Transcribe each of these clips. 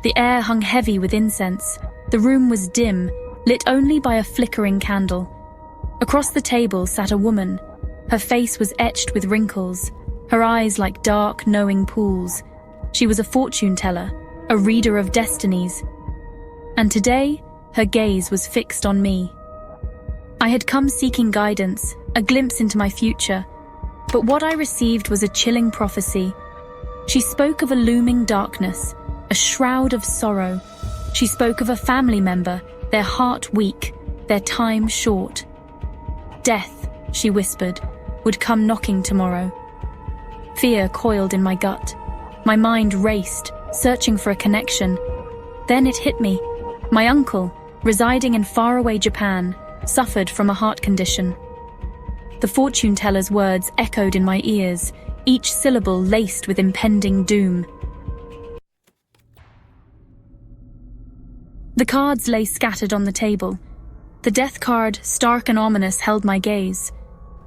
The air hung heavy with incense. The room was dim, lit only by a flickering candle. Across the table sat a woman. Her face was etched with wrinkles, her eyes like dark, knowing pools. She was a fortune teller, a reader of destinies. And today, her gaze was fixed on me. I had come seeking guidance, a glimpse into my future, but what I received was a chilling prophecy. She spoke of a looming darkness, a shroud of sorrow. She spoke of a family member, their heart weak, their time short. Death, she whispered, would come knocking tomorrow. Fear coiled in my gut. My mind raced, searching for a connection. Then it hit me. My uncle, residing in faraway Japan, suffered from a heart condition. The fortune teller's words echoed in my ears, each syllable laced with impending doom. The cards lay scattered on the table. The death card, stark and ominous, held my gaze.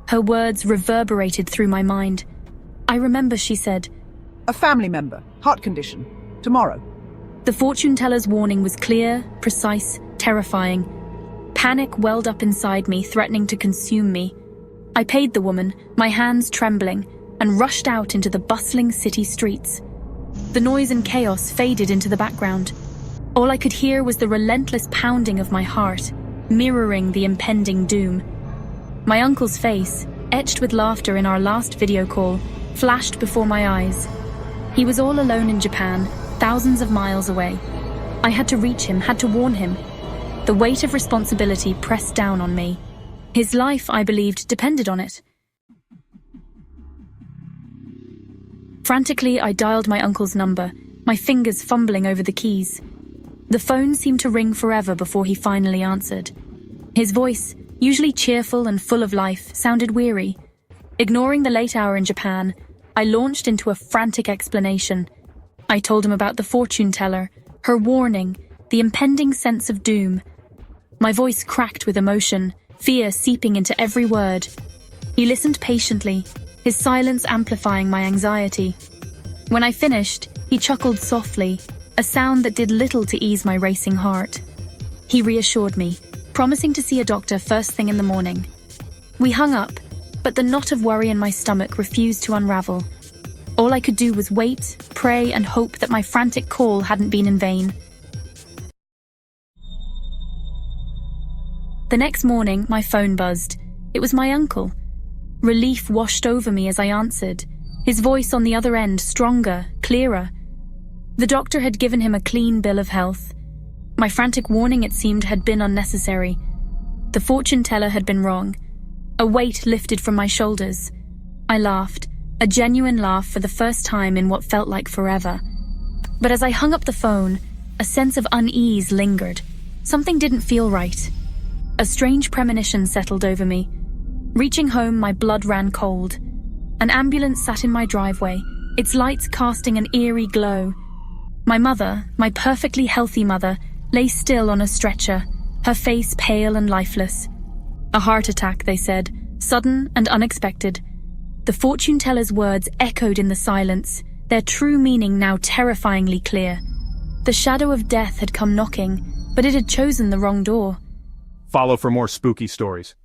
Her words reverberated through my mind. I remember she said, "A family member, heart condition, tomorrow." The fortune teller's warning was clear, precise, terrifying. Panic welled up inside me, threatening to consume me. I paid the woman, my hands trembling, and rushed out into the bustling city streets. The noise and chaos faded into the background. All I could hear was the relentless pounding of my heart, mirroring the impending doom. My uncle's face, etched with laughter in our last video call, flashed before my eyes. He was all alone in Japan, thousands of miles away. I had to reach him, had to warn him. The weight of responsibility pressed down on me. His life, I believed, depended on it. Frantically, I dialed my uncle's number, my fingers fumbling over the keys. The phone seemed to ring forever before he finally answered. His voice, usually cheerful and full of life, sounded weary. Ignoring the late hour in Japan, I launched into a frantic explanation. I told him about the fortune teller, her warning, the impending sense of doom. My voice cracked with emotion, fear seeping into every word. He listened patiently, his silence amplifying my anxiety. When I finished, he chuckled softly, a sound that did little to ease my racing heart. He reassured me, promising to see a doctor first thing in the morning. We hung up, but the knot of worry in my stomach refused to unravel. All I could do was wait, pray, and hope that my frantic call hadn't been in vain. The next morning, my phone buzzed. It was my uncle. Relief washed over me as I answered, his voice on the other end stronger, clearer. The doctor had given him a clean bill of health. My frantic warning, it seemed, had been unnecessary. The fortune teller had been wrong. A weight lifted from my shoulders. I laughed, a genuine laugh for the first time in what felt like forever. But as I hung up the phone, a sense of unease lingered. Something didn't feel right. A strange premonition settled over me. Reaching home, my blood ran cold. An ambulance sat in my driveway, its lights casting an eerie glow. My mother, my perfectly healthy mother, lay still on a stretcher, her face pale and lifeless. A heart attack, they said, sudden and unexpected. The fortune teller's words echoed in the silence, their true meaning now terrifyingly clear. The shadow of death had come knocking, but it had chosen the wrong door. Follow for more spooky stories.